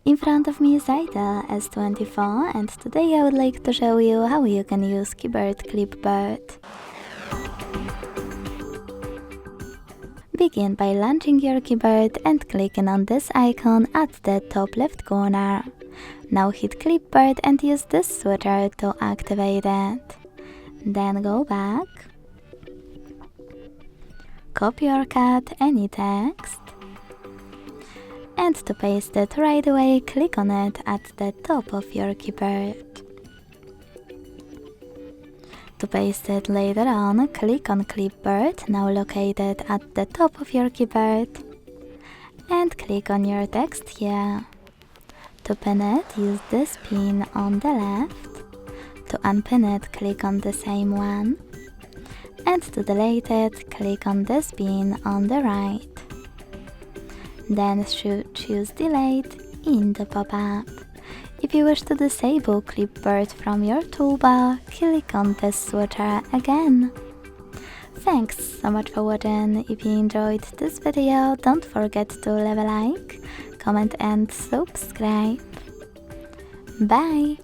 In front of me is Itel S24 and today I would like to show you how you can use keyboard Clipboard. Begin by launching your keyboard and clicking on this icon at the top left corner. Now hit Clipboard and use this switcher to activate it. Then go back, copy or cut any text, and to paste it right away, click on it at the top of your keyboard. To paste it later on, click on Clipboard, now located at the top of your keyboard, and click on your text here. To pin it, use this pin on the left. To unpin it, click on the same one. And to delete it, click on this pin on the right. Then choose Delete in the pop-up. If you wish to disable Clipboard from your toolbar, click on this switcher again. Thanks so much for watching. If you enjoyed this video, don't forget to leave a like, comment and subscribe. Bye!